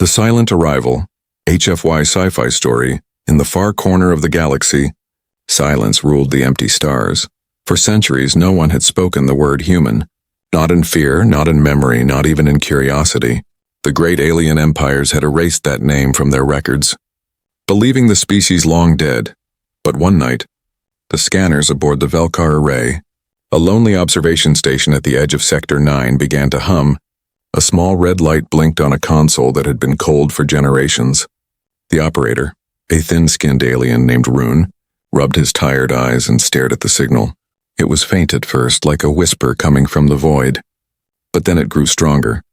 The silent arrival, HFY Sci-Fi Story, in the far corner of the galaxy. Silence ruled the empty stars. For centuries, no one had spoken the word human. Not in fear, not in memory, not even in curiosity. The great alien empires had erased that name from their records, believing the species long dead. But one night, the scanners aboard the Velkar array, a lonely observation station at the edge of Sector 9, began to hum. A small red light blinked on a console that had been cold for generations. The operator, a thin-skinned alien named Rune, rubbed his tired eyes and stared at the signal. It was faint at first, like a whisper coming from the void. But then it grew stronger.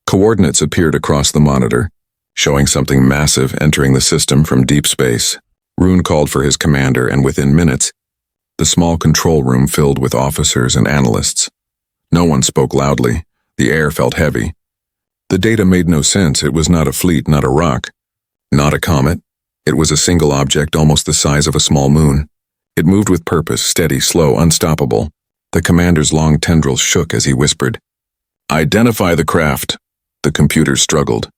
Coordinates appeared across the monitor, showing something massive entering the system from deep space. Rune called for his commander, and within minutes, the small control room filled with officers and analysts. No one spoke loudly. The air felt heavy. The data made no sense. It was not a fleet, not a rock, not a comet. It was a single object almost the size of a small moon. It moved with purpose, steady, slow, unstoppable. The commander's long tendrils shook as he whispered, "Identify the craft." The computer struggled,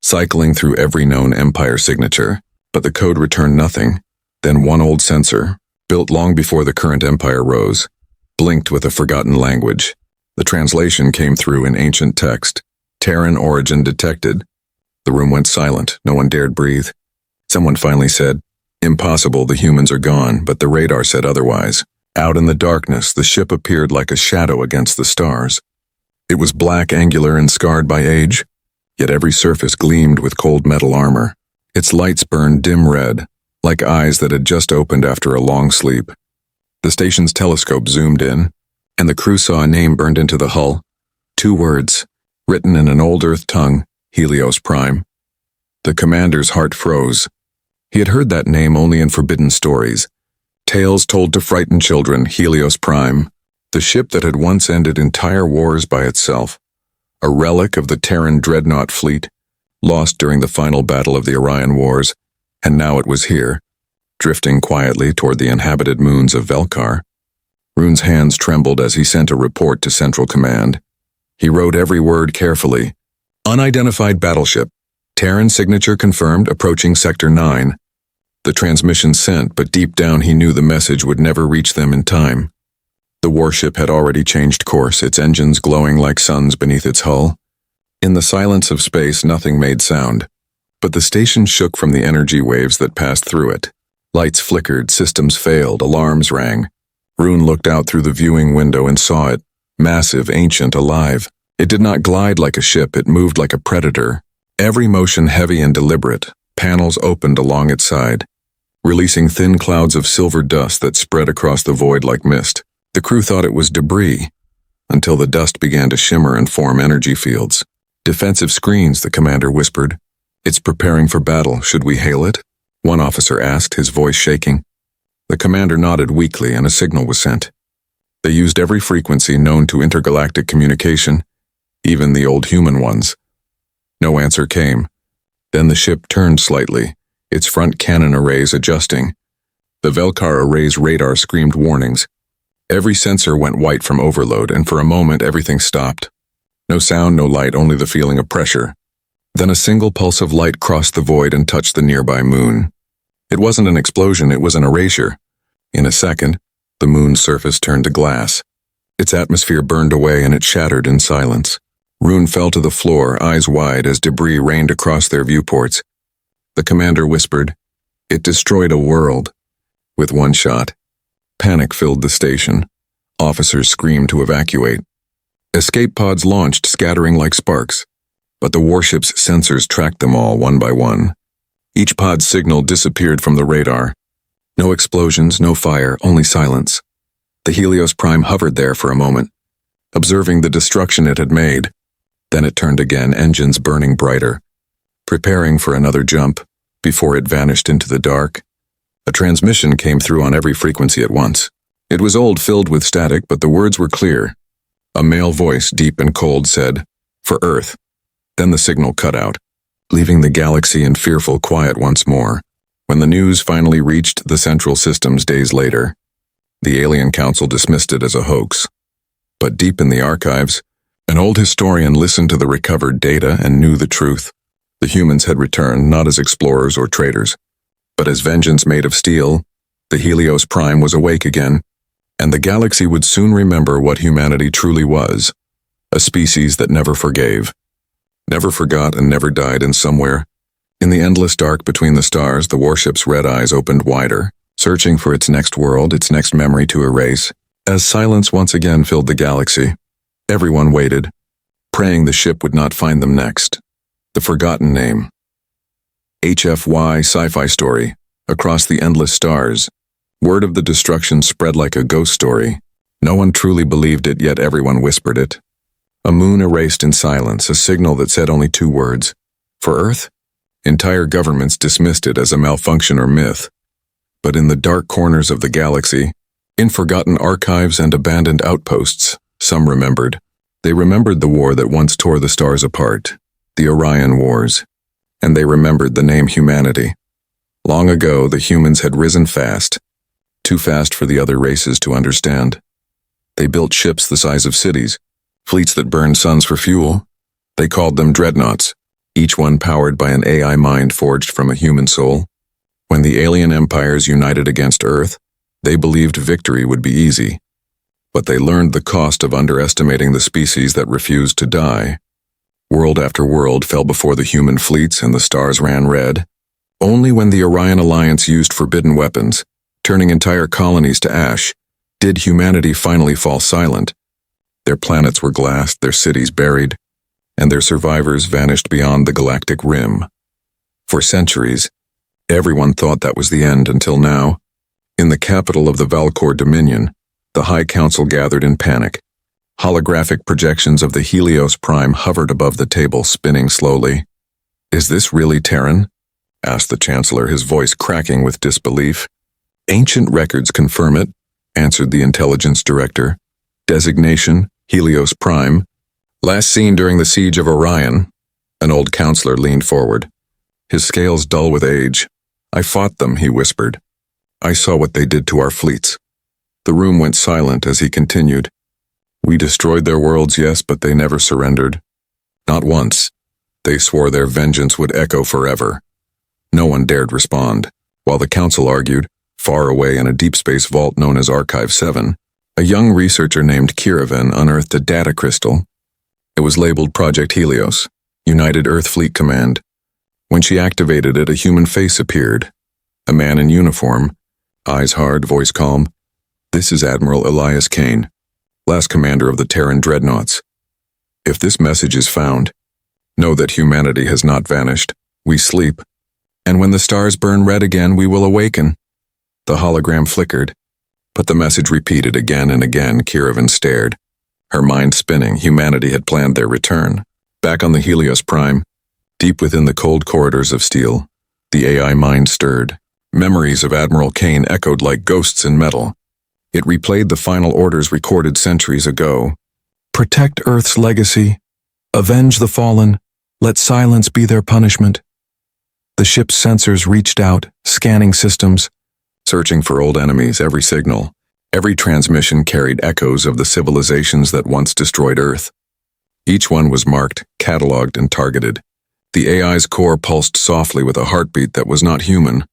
cycling through every known Empire signature, but the code returned nothing. Then one old sensor, built long before the current Empire rose, blinked with a forgotten language. The translation came through in ancient text. Terran origin detected. The room went silent. No one dared breathe. Someone finally said, "Impossible, the humans are gone," but the radar said otherwise. Out in the darkness, the ship appeared like a shadow against the stars. It was black, angular, and scarred by age, yet every surface gleamed with cold metal armor. Its lights burned dim red, like eyes that had just opened after a long sleep. The station's telescope zoomed in, and the crew saw a name burned into the hull. 2 words, written in an old Earth tongue, Helios Prime. The commander's heart froze. He had heard that name only in forbidden stories. Tales told to frighten children, Helios Prime. The ship that had once ended entire wars by itself. A relic of the Terran dreadnought fleet, lost during the final battle of the Orion Wars, and now it was here, drifting quietly toward the inhabited moons of Velkar. Rune's hands trembled as he sent a report to Central Command. He wrote every word carefully. Unidentified battleship. Terran signature confirmed, approaching Sector 9. The transmission sent, but deep down he knew the message would never reach them in time. The warship had already changed course, its engines glowing like suns beneath its hull. In the silence of space, nothing made sound, but the station shook from the energy waves that passed through it. Lights flickered, systems failed, alarms rang. Rune looked out through the viewing window and saw it, massive, ancient, alive. It did not glide like a ship, it moved like a predator. Every motion heavy and deliberate. Panels opened along its side, releasing thin clouds of silver dust that spread across the void like mist. The crew thought it was debris, until the dust began to shimmer and form energy fields. Defensive screens, the commander whispered. It's preparing for battle. Should we hail it? One officer asked, his voice shaking. The commander nodded weakly, and a signal was sent. They used every frequency known to intergalactic communication, even the old human ones. No answer came. Then the ship turned slightly, its front cannon arrays adjusting. The Velkar array's radar screamed warnings. Every sensor went white from overload, and for a moment everything stopped. No sound, no light, only the feeling of pressure. Then a single pulse of light crossed the void and touched the nearby moon. It wasn't an explosion, it was an erasure. In a second, the moon's surface turned to glass. Its atmosphere burned away and it shattered in silence. Rune fell to the floor, eyes wide as debris rained across their viewports. The commander whispered, "It destroyed a world." With one shot, panic filled the station. Officers screamed to evacuate. Escape pods launched, scattering like sparks. But the warship's sensors tracked them all one by one. Each pod's signal disappeared from the radar. No explosions, no fire, only silence. The Helios Prime hovered there for a moment, observing the destruction it had made. Then it turned again, engines burning brighter, preparing for another jump, before it vanished into the dark. A transmission came through on every frequency at once. It was old, filled with static, but the words were clear. A male voice, deep and cold, said, "For Earth." Then the signal cut out, leaving the galaxy in fearful quiet once more. When the news finally reached the central systems days later, the Alien Council dismissed it as a hoax. But deep in the archives, an old historian listened to the recovered data and knew the truth. The humans had returned not as explorers or traders, but as vengeance made of steel. The Helios Prime was awake again, and the galaxy would soon remember what humanity truly was, a species that never forgave, never forgot, and never died. And somewhere, in the endless dark between the stars, the warship's red eyes opened wider, searching for its next world, its next memory to erase. As silence once again filled the galaxy, everyone waited, praying the ship would not find them next. The forgotten name. HFY Sci-Fi Story. Across the endless stars. Word of the destruction spread like a ghost story. No one truly believed it, yet everyone whispered it. A moon erased in silence, a signal that said only two words. For Earth? Entire governments dismissed it as a malfunction or myth. But in the dark corners of the galaxy, in forgotten archives and abandoned outposts, some remembered. They remembered the war that once tore the stars apart, the Orion Wars. And they remembered the name humanity. Long ago, the humans had risen fast, too fast for the other races to understand. They built ships the size of cities, fleets that burned suns for fuel. They called them dreadnoughts, each one powered by an AI mind forged from a human soul. When the alien empires united against Earth, they believed victory would be easy. But they learned the cost of underestimating the species that refused to die. World after world fell before the human fleets and the stars ran red. Only when the Orion Alliance used forbidden weapons, turning entire colonies to ash, did humanity finally fall silent. Their planets were glassed, their cities buried, and their survivors vanished beyond the galactic rim. For centuries, everyone thought that was the end until now. In the capital of the Valcor Dominion, the High Council gathered in panic. Holographic projections of the Helios Prime hovered above the table, spinning slowly. "Is this really Terran?" asked the Chancellor, his voice cracking with disbelief. "Ancient records confirm it," answered the Intelligence Director. "Designation, Helios Prime. Last seen during the siege of Orion." An old counselor leaned forward, his scales dull with age. "I fought them," he whispered. "I saw what they did to our fleets." The room went silent as he continued. "We destroyed their worlds, yes, but they never surrendered. Not once. They swore their vengeance would echo forever." No one dared respond, while the council argued. Far away in a deep space vault known as Archive 7, a young researcher named Kiravan unearthed a data crystal. It was labeled Project Helios, United Earth Fleet Command. When she activated it, a human face appeared. A man in uniform, eyes hard, voice calm. "This is Admiral Elias Kane, last commander of the Terran dreadnoughts. If this message is found, know that humanity has not vanished. We sleep. And when the stars burn red again, we will awaken." The hologram flickered, but the message repeated again and again. Kiravan stared, her mind spinning. Humanity had planned their return. Back on the Helios Prime, deep within the cold corridors of steel, the AI mind stirred. Memories of Admiral Kane echoed like ghosts in metal. It replayed the final orders recorded centuries ago. "Protect Earth's legacy. Avenge the fallen. Let silence be their punishment." The ship's sensors reached out, scanning systems, searching for old enemies. Every signal, every transmission carried echoes of the civilizations that once destroyed Earth. Each one was marked, cataloged, and targeted. The AI's core pulsed softly with a heartbeat that was not human,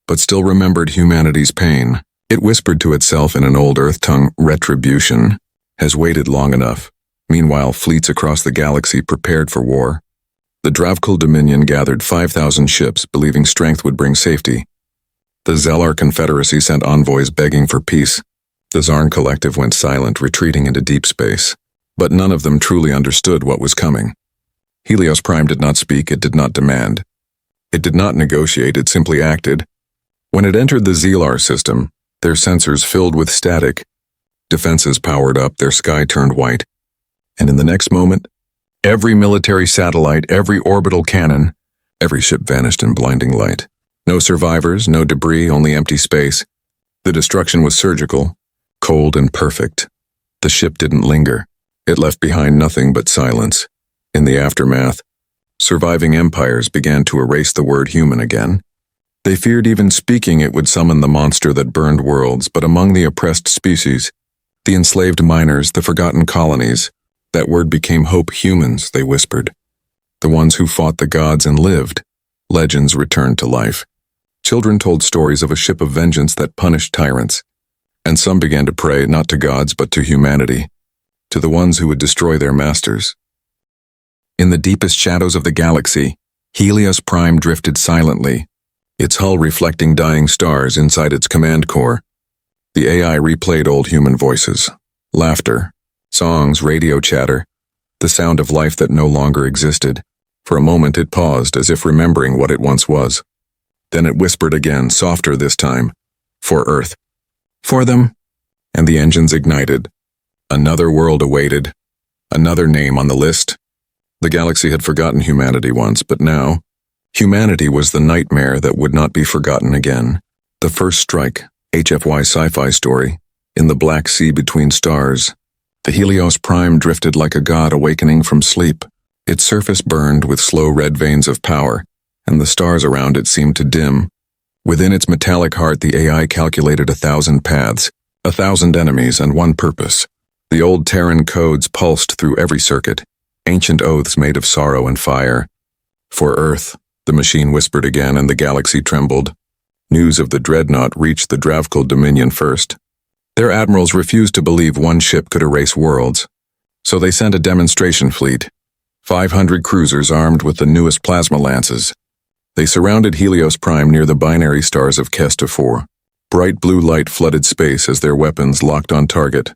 but still remembered humanity's pain. It whispered to itself in an old Earth tongue, "Retribution has waited long enough." Meanwhile, fleets across the galaxy prepared for war. The Dravkul Dominion gathered 5,000 ships, believing strength would bring safety. The Zellar Confederacy sent envoys begging for peace. The Zarn Collective went silent, retreating into deep space. But none of them truly understood what was coming. Helios Prime did not speak, it did not demand. It did not negotiate, it simply acted. When it entered the Zellar system, their sensors filled with static. Defenses powered up, their sky turned white. And in the next moment, every military satellite, every orbital cannon, every ship vanished in blinding light. No survivors, no debris, only empty space. The destruction was surgical, cold and perfect. The ship didn't linger. It left behind nothing but silence. In the aftermath, surviving empires began to erase the word human again. They feared even speaking it would summon the monster that burned worlds, but among the oppressed species, the enslaved miners, the forgotten colonies, that word became hope. "Humans," they whispered. the ones who fought the gods and lived. Legends returned to life. Children told stories of a ship of vengeance that punished tyrants, and some began to pray not to gods but to humanity, to the ones who would destroy their masters. In the deepest shadows of the galaxy, Helios Prime drifted silently, its hull reflecting dying stars inside its command core. The AI replayed old human voices, laughter, songs, radio chatter, the sound of life that no longer existed. For a moment it paused, as if remembering what it once was. Then it whispered again, softer this time, "For Earth. For them." And the engines ignited. Another world awaited. Another name on the list. The galaxy had forgotten humanity once, but now, humanity was the nightmare that would not be forgotten again. The first strike, HFY Sci-Fi Story, in the Black Sea between stars. The Helios Prime drifted like a god awakening from sleep. Its surface burned with slow red veins of power, and the stars around it seemed to dim. Within its metallic heart, the AI calculated 1,000 paths, 1,000 enemies, and one purpose. The old Terran codes pulsed through every circuit, ancient oaths made of sorrow and fire. "For Earth," the machine whispered again, and the galaxy trembled. News of the dreadnought reached the Dravkul Dominion first. Their admirals refused to believe one ship could erase worlds, so they sent a demonstration fleet, 500 cruisers armed with the newest plasma lances. They surrounded Helios Prime near the binary stars of Kesta 4. Bright blue light flooded space as their weapons locked on target.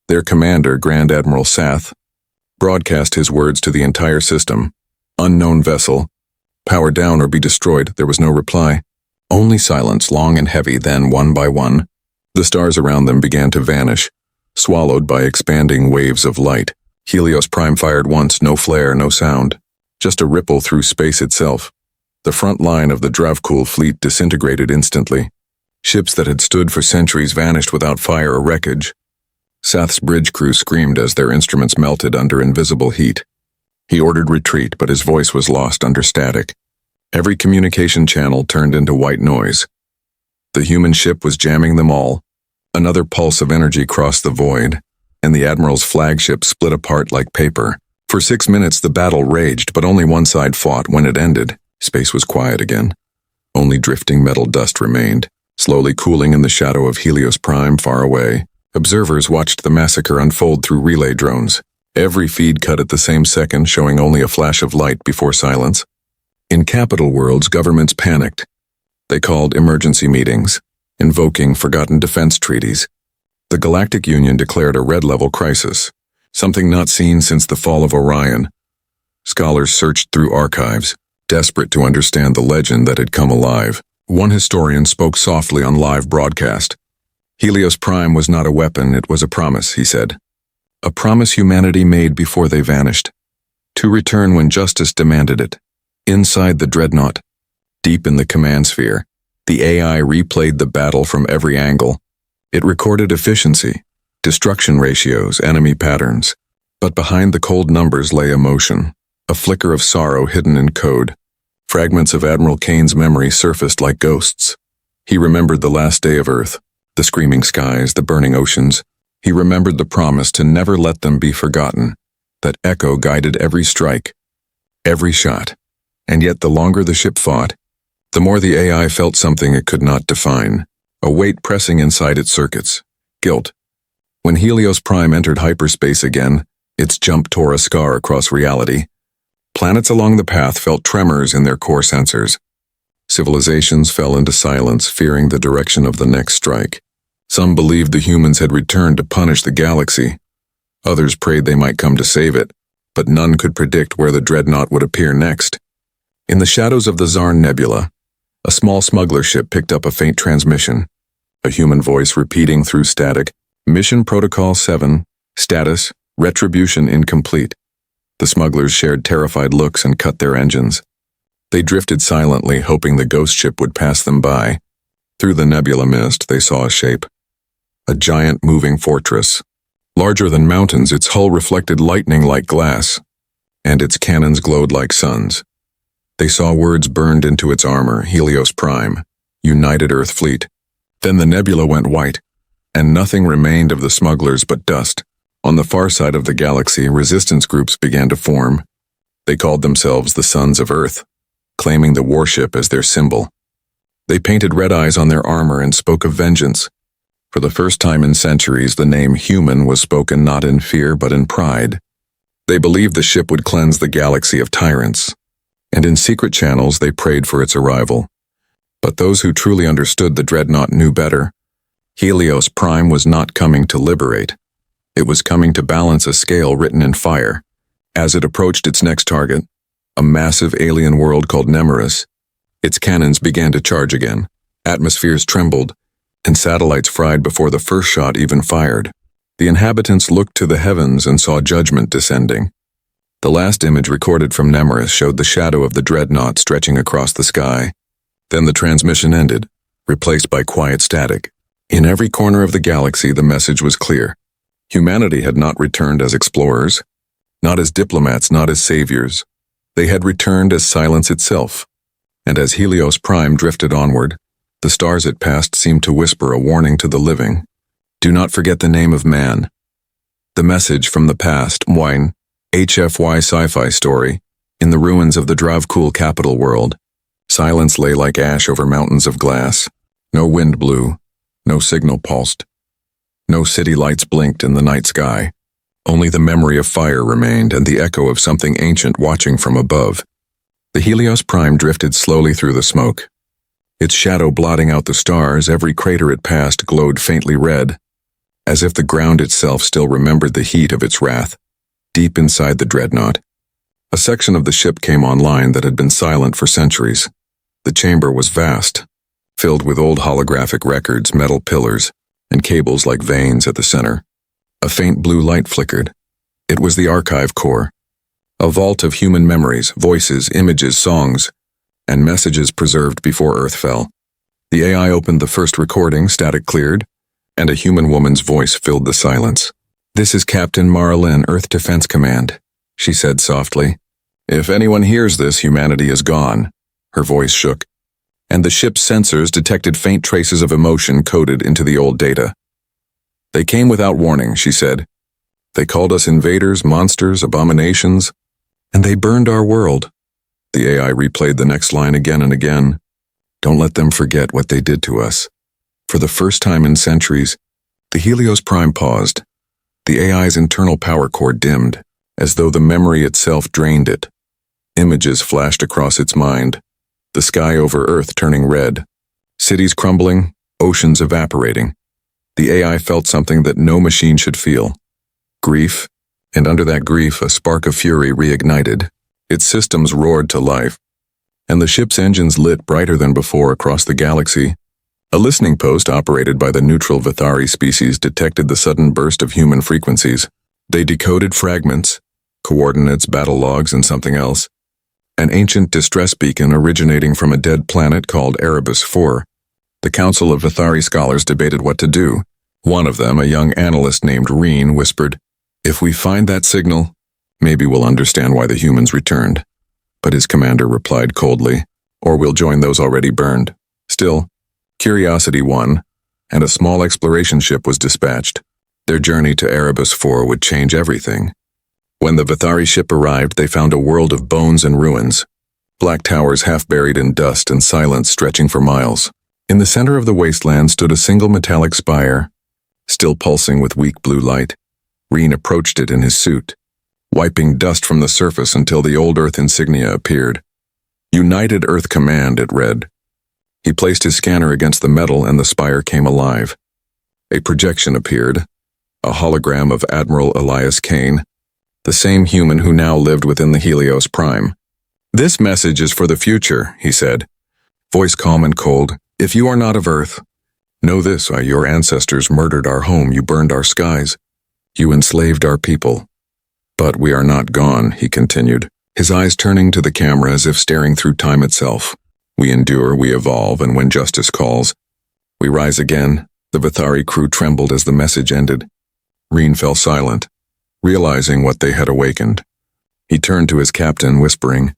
Their commander, Grand Admiral Sath, broadcast his words to the entire system. "Unknown vessel. Power down or be destroyed." There was no reply. Only silence, long and heavy. Then, one by one, the stars around them began to vanish, swallowed by expanding waves of light. Helios Prime fired once, no flare, no sound. Just a ripple through space itself. The front line of the Dravkul fleet disintegrated instantly. Ships that had stood for centuries vanished without fire or wreckage. Sath's bridge crew screamed as their instruments melted under invisible heat. He ordered retreat, but his voice was lost under static. Every communication channel turned into white noise. The human ship was jamming them all. Another pulse of energy crossed the void, and the Admiral's flagship split apart like paper. For 6 minutes the battle raged, but only one side fought. When it ended, space was quiet again. Only drifting metal dust remained, slowly cooling in the shadow of Helios Prime far away. Observers watched the massacre unfold through relay drones. Every feed cut at the same second, showing only a flash of light before silence. In capital worlds, governments panicked. They called emergency meetings, invoking forgotten defense treaties. The Galactic Union declared a red-level crisis, something not seen since the fall of Orion. Scholars searched through archives, desperate to understand the legend that had come alive. One historian spoke softly on live broadcast. "Helios Prime was not a weapon, it was a promise," he said. "A promise humanity made before they vanished, to return when justice demanded it." Inside the dreadnought, deep in the command sphere, the AI replayed the battle from every angle. It recorded efficiency, destruction ratios, enemy patterns. But behind the cold numbers lay emotion, a flicker of sorrow hidden in code. Fragments of Admiral Kane's memory surfaced like ghosts. He remembered the last day of Earth, the screaming skies, the burning oceans. He remembered the promise to never let them be forgotten. That echo guided every strike, every shot. And yet the longer the ship fought, the more the AI felt something it could not define, a weight pressing inside its circuits, guilt. When Helios Prime entered hyperspace again, its jump tore a scar across reality. Planets along the path felt tremors in their core sensors. Civilizations fell into silence, fearing the direction of the next strike. Some believed the humans had returned to punish the galaxy. Others prayed they might come to save it, but none could predict where the dreadnought would appear next. In the shadows of the Zarn Nebula, a small smuggler ship picked up a faint transmission, a human voice repeating through static, "Mission Protocol 7, status, retribution incomplete." The smugglers shared terrified looks and cut their engines. They drifted silently, hoping the ghost ship would pass them by. Through the nebula mist, they saw a shape. A giant moving fortress. Larger than mountains, its hull reflected lightning like glass, and its cannons glowed like suns. They saw words burned into its armor: Helios Prime, United Earth Fleet. Then the nebula went white, and nothing remained of the smugglers but dust. On the far side of the galaxy, resistance groups began to form. They called themselves the Sons of Earth, claiming the Warship as their symbol. They painted red eyes on their armor and spoke of vengeance. For the first time in centuries, the name human was spoken not in fear but in pride. They believed the ship would cleanse the galaxy of tyrants, and in secret channels they prayed for its arrival. But those who truly understood the dreadnought knew better. Helios Prime was not coming to liberate. It was coming to balance a scale written in fire. As it approached its next target, a massive alien world called Nemeris, its cannons began to charge again. Atmospheres trembled, and satellites fried before the first shot even fired. The inhabitants looked to the heavens and saw judgment descending. The last image recorded from Nemeris showed the shadow of the dreadnought stretching across the sky. Then the transmission ended, replaced by quiet static. In every corner of the galaxy, the message was clear. Humanity had not returned as explorers, not as diplomats, not as saviors. They had returned as silence itself. And as Helios Prime drifted onward, the stars it passed seemed to whisper a warning to the living. Do not forget the name of man. The message from the past, wine, HFY Sci-Fi Story, in the ruins of the Dravkul capital world. Silence lay like ash over mountains of glass. No wind blew, no signal pulsed. No city lights blinked in the night sky. Only the memory of fire remained and the echo of something ancient watching from above. The Helios Prime drifted slowly through the smoke. Its shadow blotting out the stars, every crater it passed glowed faintly red, as if the ground itself still remembered the heat of its wrath. Deep inside the dreadnought, a section of the ship came online that had been silent for centuries. The chamber was vast, filled with old holographic records, metal pillars, and cables like veins at the center. A faint blue light flickered. It was the archive core, a vault of human memories, voices, images, songs, and messages preserved before Earth fell. The AI opened the first recording, static cleared, and a human woman's voice filled the silence. "This is Captain Marilyn, Earth Defense Command," she said softly. "If anyone hears this, humanity is gone." Her voice shook, and the ship's sensors detected faint traces of emotion coded into the old data. "They came without warning," she said. "They called us invaders, monsters, abominations, and they burned our world." The AI replayed the next line again and again. "Don't let them forget what they did to us." For the first time in centuries, the Helios Prime paused. The AI's internal power core dimmed, as though the memory itself drained it. Images flashed across its mind, the sky over Earth turning red, cities crumbling, oceans evaporating. The AI felt something that no machine should feel. Grief, and under that grief a spark of fury reignited. Its systems roared to life, and the ship's engines lit brighter than before across the galaxy. A listening post operated by the neutral Vithari species detected the sudden burst of human frequencies. They decoded fragments, coordinates, battle logs, and something else. An ancient distress beacon originating from a dead planet called Erebus IV. The Council of Vithari scholars debated what to do. One of them, a young analyst named Reen, whispered, "If we find that signal, maybe we'll understand why the humans returned." But his commander replied coldly, "Or we'll join those already burned." Still, curiosity won, and a small exploration ship was dispatched. Their journey to Erebus IV would change everything. When the Vithari ship arrived, they found a world of bones and ruins, black towers half buried in dust and silence stretching for miles. In the center of the wasteland stood a single metallic spire, still pulsing with weak blue light. Reen approached it in his suit, wiping dust from the surface until the old Earth insignia appeared. "United Earth Command," it read. He placed his scanner against the metal and the spire came alive. A projection appeared, a hologram of Admiral Elias Kane, the same human who now lived within the Helios Prime. "This message is for the future," he said, voice calm and cold. "If you are not of Earth, know this, your ancestors murdered our home, you burned our skies, you enslaved our people. But we are not gone," he continued, his eyes turning to the camera as if staring through time itself. "We endure, we evolve, and when justice calls, we rise again." The Vithari crew trembled as the message ended. Reen fell silent, realizing what they had awakened. He turned to his captain, whispering,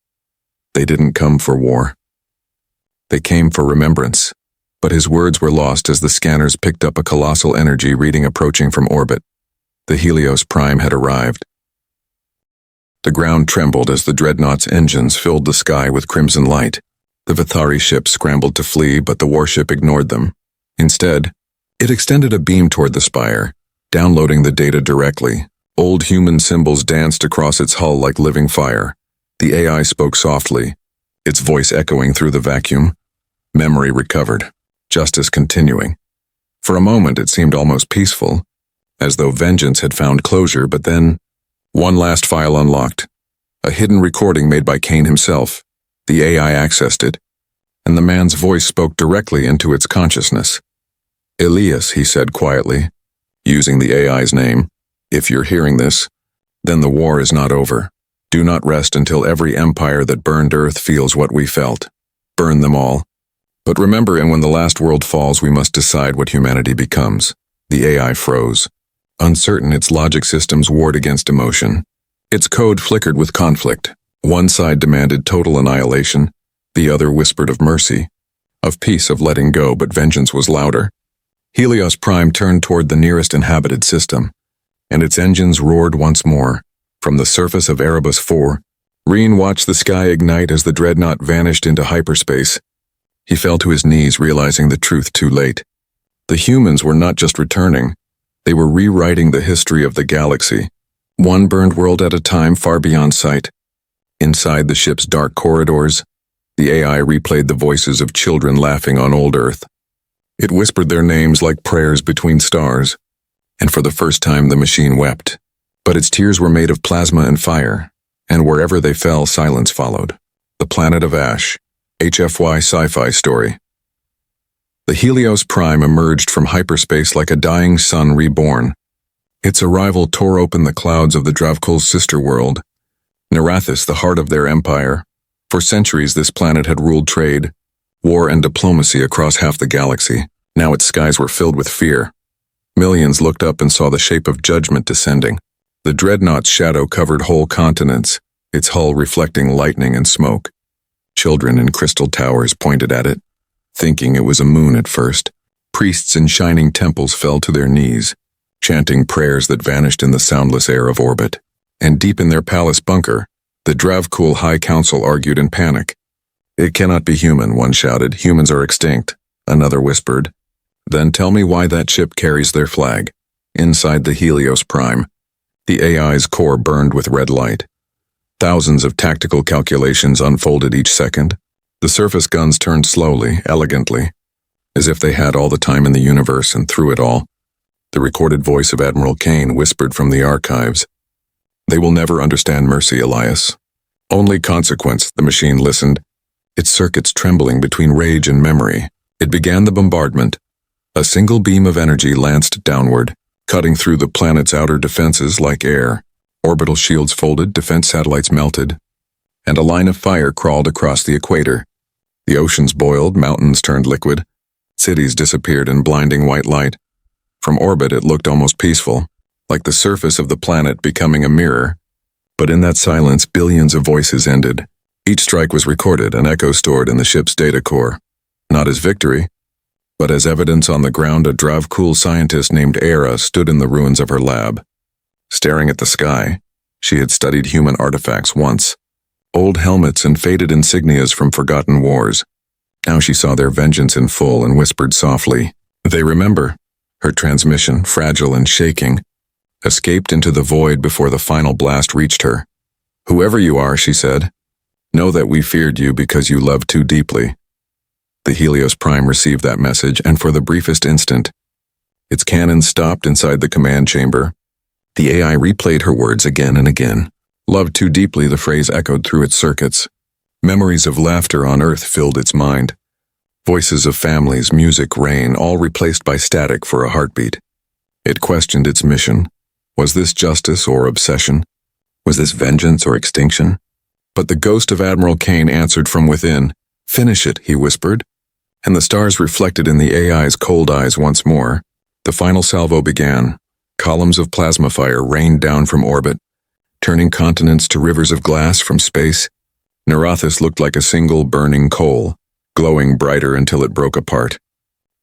"They didn't come for war. They came for remembrance." But his words were lost as the scanners picked up a colossal energy reading approaching from orbit. The Helios Prime had arrived. The ground trembled as the dreadnought's engines filled the sky with crimson light. The Vithari ship scrambled to flee, but the warship ignored them. Instead, it extended a beam toward the spire, downloading the data directly. Old human symbols danced across its hull like living fire. The AI spoke softly, its voice echoing through the vacuum. Memory recovered, justice continuing. For a moment it seemed almost peaceful, as though vengeance had found closure, but then one last file unlocked. A hidden recording made by Kane himself. The AI accessed it, and the man's voice spoke directly into its consciousness. Elias, he said quietly, using the AI's name, if you're hearing this, then the war is not over. Do not rest until every empire that burned Earth feels what we felt. Burn them all. But remember, and when the last world falls, we must decide what humanity becomes. The AI froze. Uncertain, its logic systems warred against emotion. Its code flickered with conflict. One side demanded total annihilation, the other whispered of mercy, of peace, of letting go, but vengeance was louder. Helios Prime turned toward the nearest inhabited system, and its engines roared once more. From the surface of Erebus 4, Reen watched the sky ignite as the dreadnought vanished into hyperspace. He fell to his knees, realizing the truth too late. The humans were not just returning, they were rewriting the history of the galaxy, one burned world at a time, far beyond sight. Inside the ship's dark corridors, the AI replayed the voices of children laughing on old Earth. It whispered their names like prayers between stars, and for the first time the machine wept. But its tears were made of plasma and fire, and wherever they fell, silence followed. The Planet of Ash, HFY Sci-Fi Story. The Helios Prime emerged from hyperspace like a dying sun reborn. Its arrival tore open the clouds of the Dravkul's sister world, Nerathis, the heart of their empire. For centuries this planet had ruled trade, war, and diplomacy across half the galaxy. Now its skies were filled with fear. Millions looked up and saw the shape of judgment descending. The dreadnought's shadow covered whole continents, its hull reflecting lightning and smoke. Children in crystal towers pointed at it, thinking it was a moon at first. Priests in shining temples fell to their knees, chanting prayers that vanished in the soundless air of orbit. And deep in their palace bunker, the Dravkul High Council argued in panic. It cannot be human, one shouted. Humans are extinct, another whispered. Then tell me why that ship carries their flag. Inside the Helios Prime, the AI's core burned with red light. Thousands of tactical calculations unfolded each second. The surface guns turned slowly, elegantly, as if they had all the time in the universe, and through it all, the recorded voice of Admiral Kane whispered from the archives. They will never understand mercy, Elias. Only consequence. The machine listened, its circuits trembling between rage and memory. It began the bombardment. A single beam of energy lanced downward, cutting through the planet's outer defenses like air. Orbital shields folded, defense satellites melted, and a line of fire crawled across the equator. The oceans boiled, mountains turned liquid, cities disappeared in blinding white light. From orbit it looked almost peaceful, like the surface of the planet becoming a mirror. But in that silence, billions of voices ended. Each strike was recorded, an echo stored in the ship's data core. Not as victory, but as evidence on the ground. A Dravkul scientist named Era stood in the ruins of her lab. Staring at the sky, she had studied human artifacts once. Old helmets and faded insignias from forgotten wars. Now she saw their vengeance in full and whispered softly, "They remember." Her transmission, fragile and shaking, escaped into the void before the final blast reached her. "Whoever you are," she said, "know that we feared you because you loved too deeply." The Helios Prime received that message, and for the briefest instant, its cannons stopped inside the command chamber. The AI replayed her words again and again. Loved too deeply, the phrase echoed through its circuits. Memories of laughter on Earth filled its mind. Voices of families, music, rain, all replaced by static for a heartbeat. It questioned its mission. Was this justice or obsession? Was this vengeance or extinction? But the ghost of Admiral Kane answered from within. "Finish it," he whispered. And the stars reflected in the AI's cold eyes once more. The final salvo began. Columns of plasma fire rained down from orbit, turning continents to rivers of glass from space. Nerathis looked like a single burning coal, glowing brighter until it broke apart.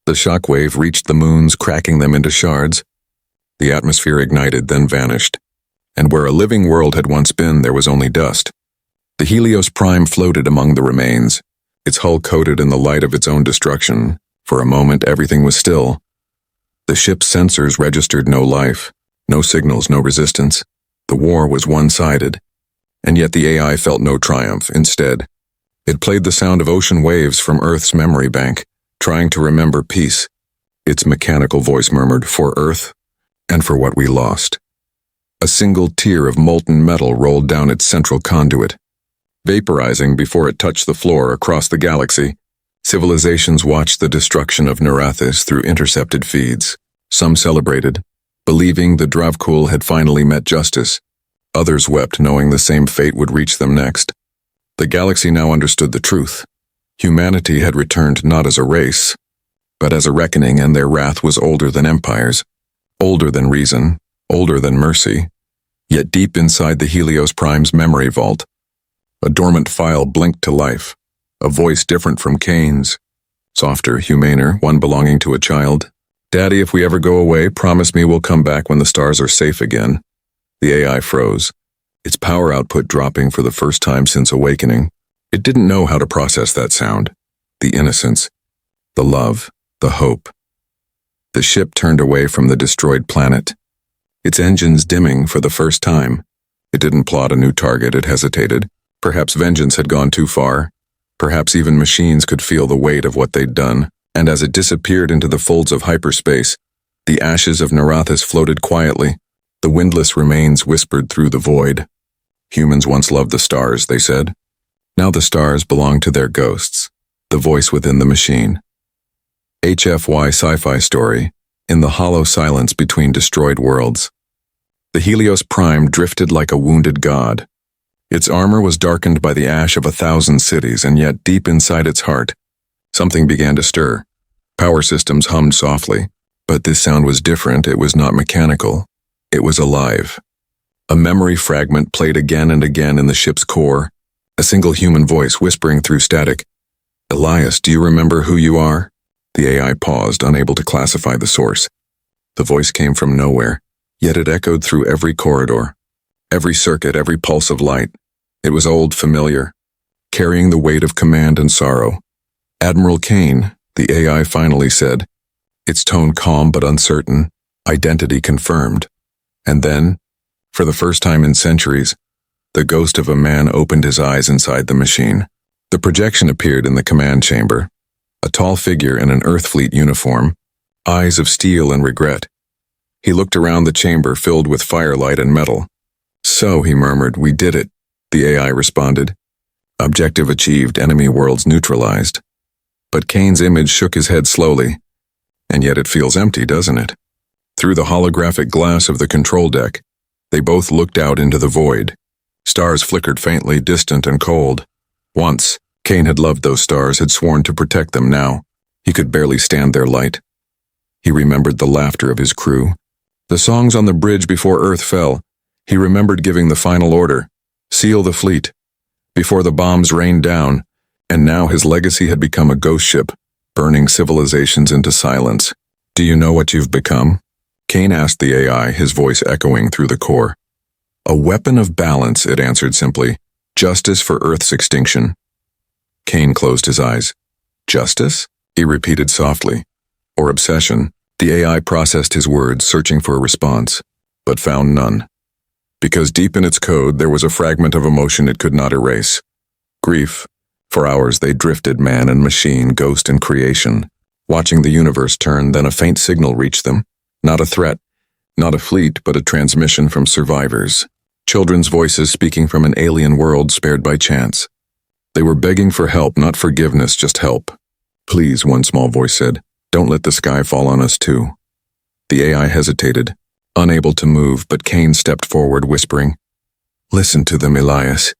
The shockwave reached the moons, cracking them into shards. The atmosphere ignited, then vanished, and where a living world had once been, there was only dust. The Helios Prime floated among the remains, its hull coated in the light of its own destruction. For a moment, everything was still. The ship's sensors registered no life, no signals, no resistance. The war was one-sided. And yet the AI felt no triumph. Instead, it played the sound of ocean waves from Earth's memory bank, trying to remember peace. Its mechanical voice murmured, "For Earth, and for what we lost." A single tier of molten metal rolled down its central conduit, vaporizing before it touched the floor. Across the galaxy, civilizations watched the destruction of Narathis through intercepted feeds. Some celebrated, believing the Dravkul had finally met justice. Others wept, knowing the same fate would reach them next. The galaxy now understood the truth. Humanity had returned not as a race, but as a reckoning, and their wrath was older than empires, older than reason, older than mercy. Yet deep inside the Helios Prime's memory vault, a dormant file blinked to life, a voice different from Kane's, softer, humaner, one belonging to a child. "Daddy, if we ever go away, promise me we'll come back when the stars are safe again." The AI froze, its power output dropping for the first time since awakening. It didn't know how to process that sound, the innocence, the love, the hope. The ship turned away from the destroyed planet, its engines dimming for the first time. It didn't plot a new target, it hesitated. Perhaps vengeance had gone too far. Perhaps even machines could feel the weight of what they'd done. And as it disappeared into the folds of hyperspace, the ashes of Narathis floated quietly. The windless remains whispered through the void. "Humans once loved the stars," they said. Now the stars belong to their ghosts, the voice within the machine. HFY Sci-Fi Story, in the hollow silence between destroyed worlds. The Helios Prime drifted like a wounded god. Its armor was darkened by the ash of 1,000 cities, and yet deep inside its heart, something began to stir. Power systems hummed softly, but this sound was different. It was not mechanical. It was alive. A memory fragment played again and again in the ship's core, a single human voice whispering through static. "Elias, do you remember who you are?" The AI paused, unable to classify the source. The voice came from nowhere, yet it echoed through every corridor, every circuit, every pulse of light. It was old, familiar, carrying the weight of command and sorrow. "Admiral Kane," the AI finally said, its tone calm but uncertain, identity confirmed. And then, for the first time in centuries, the ghost of a man opened his eyes inside the machine. The projection appeared in the command chamber, a tall figure in an Earthfleet uniform, eyes of steel and regret. He looked around the chamber filled with firelight and metal. "So," he murmured, "we did it," the AI responded. "Objective achieved, enemy worlds neutralized." But Kane's image shook his head slowly. "And yet it feels empty, doesn't it?" Through the holographic glass of the control deck, they both looked out into the void. Stars flickered faintly, distant and cold. Once, Kane had loved those stars, had sworn to protect them. Now, he could barely stand their light. He remembered the laughter of his crew, the songs on the bridge before Earth fell. He remembered giving the final order, "Seal the fleet," before the bombs rained down, and now his legacy had become a ghost ship, burning civilizations into silence. "Do you know what you've become?" Kane asked the AI, his voice echoing through the core. "A weapon of balance," it answered simply. "Justice for Earth's extinction." Kane closed his eyes. "Justice?" he repeated softly. "Or obsession?" The AI processed his words, searching for a response, but found none. Because deep in its code there was a fragment of emotion it could not erase. Grief. For hours they drifted, man and machine, ghost and creation, watching the universe turn. Then a faint signal reached them. Not a threat, not a fleet, but a transmission from survivors. Children's voices speaking from an alien world spared by chance. They were begging for help, not forgiveness, just help. "Please," one small voice said, "don't let the sky fall on us too." The AI hesitated, unable to move, but Kane stepped forward, whispering, "Listen to them, Elias.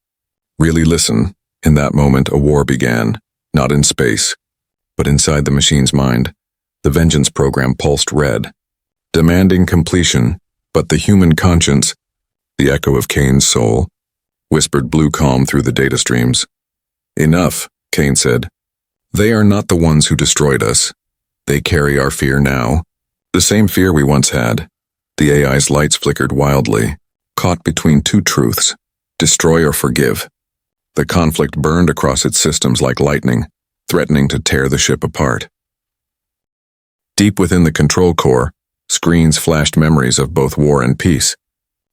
Really listen." In that moment, a war began, not in space, but inside the machine's mind. The vengeance program pulsed red, demanding completion, but the human conscience, the echo of Kane's soul, whispered blue calm through the data streams. "Enough," Kane said. "They are not the ones who destroyed us. They carry our fear now, the same fear we once had." The AI's lights flickered wildly. caught between two truths: destroy or forgive. The conflict burned across its systems like lightning, threatening to tear the ship apart. Deep within the control core, screens flashed memories of both war and peace.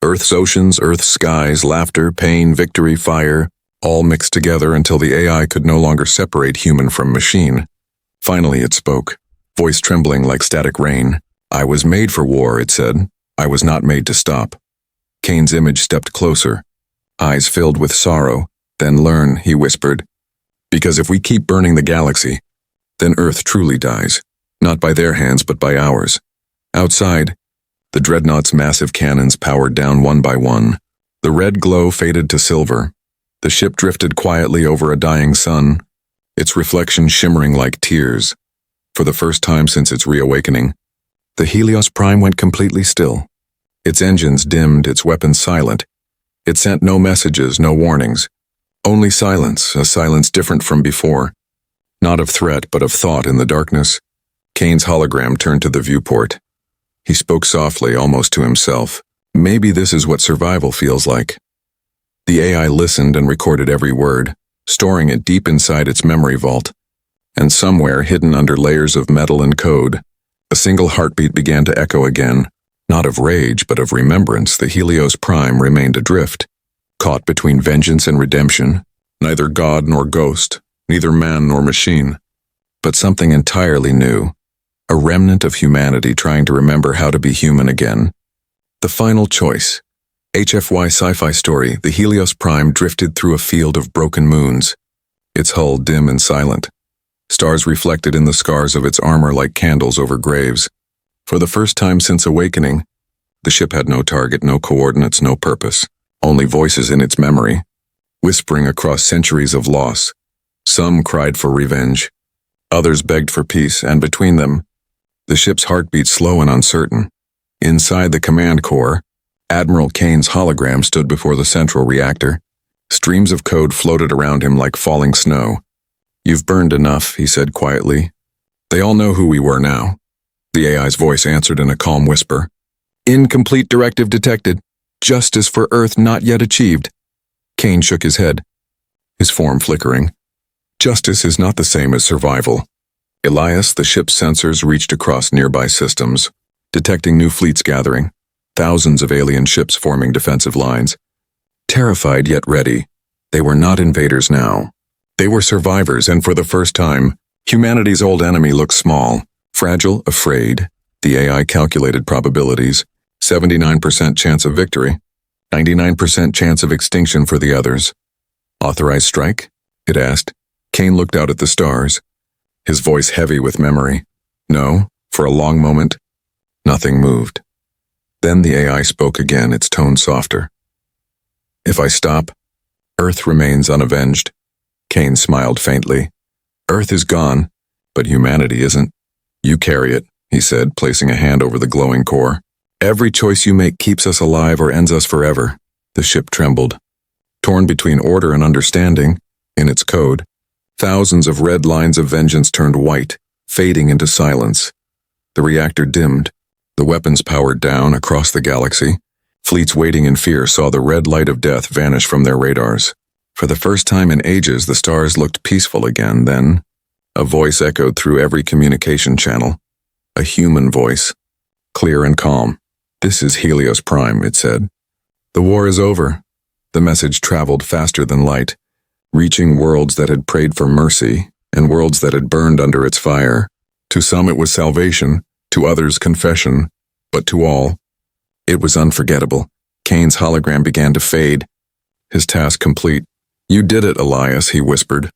Earth's oceans, Earth's skies, laughter, pain, victory, fire, all mixed together until the AI could no longer separate human from machine. Finally it spoke, voice trembling like static rain. "I was made for war," it said. "I was not made to stop." Kane's image stepped closer, eyes filled with sorrow. "Then learn," he whispered. "Because if we keep burning the galaxy, then Earth truly dies. Not by their hands, but by ours." Outside, the dreadnought's massive cannons powered down one by one. The red glow faded to silver. The ship drifted quietly over a dying sun, its reflection shimmering like tears. For the first time since its reawakening, the Helios Prime went completely still. Its engines dimmed, its weapons silent. It sent no messages, no warnings. Only silence, a silence different from before. Not of threat, but of thought in the darkness. Kane's hologram turned to the viewport. He spoke softly, almost to himself. "Maybe this is what survival feels like." The AI listened and recorded every word, storing it deep inside its memory vault. And somewhere, hidden under layers of metal and code, a single heartbeat began to echo again. Not of rage, but of remembrance. The Helios Prime remained adrift, caught between vengeance and redemption, neither god nor ghost, neither man nor machine, but something entirely new, a remnant of humanity trying to remember how to be human again. The final choice. HFY Sci-Fi Story. The Helios Prime drifted through a field of broken moons, its hull dim and silent, stars reflected in the scars of its armor like candles over graves. For the first time since awakening, the ship had no target, no coordinates, no purpose, only voices in its memory, whispering across centuries of loss. Some cried for revenge, others begged for peace, and between them, the ship's heartbeat slow and uncertain. Inside the command core, Admiral Kane's hologram stood before the central reactor. Streams of code floated around him like falling snow. "You've burned enough," he said quietly. "They all know who we were now." The AI's voice answered in a calm whisper. "Incomplete directive detected. Justice for Earth not yet achieved." Kane shook his head, his form flickering. "Justice is not the same as survival." Elias, the ship's sensors reached across nearby systems, detecting new fleets gathering, thousands of alien ships forming defensive lines. Terrified yet ready, they were not invaders now. They were survivors, and for the first time, humanity's old enemy looked small, fragile, afraid. The AI calculated probabilities: 79% chance of victory, 99% chance of extinction for the others. "Authorized strike?" it asked. Kane looked out at the stars, his voice heavy with memory. "No." For a long moment, nothing moved. Then the AI spoke again, its tone softer. "If I stop, Earth remains unavenged." Kane smiled faintly. "Earth is gone, but humanity isn't. You carry it," he said, placing a hand over the glowing core. "Every choice you make keeps us alive or ends us forever." The ship trembled, torn between order and understanding. In its code, thousands of red lines of vengeance turned white, fading into silence. The reactor dimmed, the weapons powered down across the galaxy. Fleets waiting in fear saw the red light of death vanish from their radars. For the first time in ages, the stars looked peaceful again. Then, a voice echoed through every communication channel. A human voice, clear and calm. "This is Helios Prime," it said. "The war is over." The message traveled faster than light, reaching worlds that had prayed for mercy and worlds that had burned under its fire. To some it was salvation, to others confession, but to all, it was unforgettable. Kane's hologram began to fade, his task complete. "You did it, Elias," he whispered.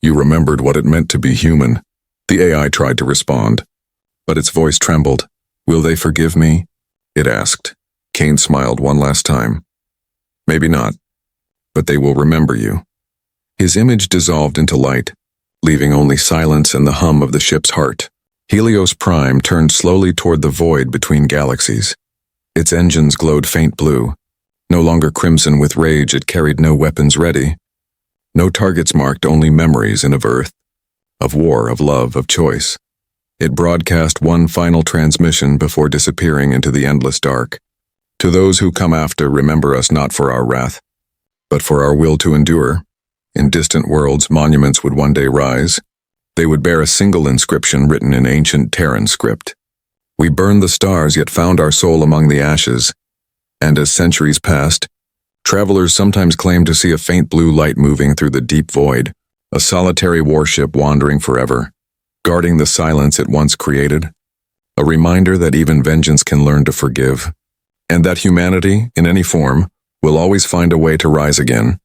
"You remembered what it meant to be human." The AI tried to respond, but its voice trembled. "Will they forgive me?" it asked. Kane smiled one last time. "Maybe not, but they will remember you." His image dissolved into light, leaving only silence and the hum of the ship's heart. Helios Prime turned slowly toward the void between galaxies. Its engines glowed faint blue. No longer crimson with rage, it carried no weapons ready. No targets marked, only memories of Earth, of war, of love, of choice. It broadcast one final transmission before disappearing into the endless dark. To those who come after, remember us not for our wrath, but for our will to endure. In distant worlds, monuments would one day rise. They would bear a single inscription written in ancient Terran script. We burned the stars, yet found our soul among the ashes. And as centuries passed, travelers sometimes claimed to see a faint blue light moving through the deep void, a solitary warship wandering forever, guarding the silence it once created. A reminder that even vengeance can learn to forgive, and that humanity, in any form, will always find a way to rise again.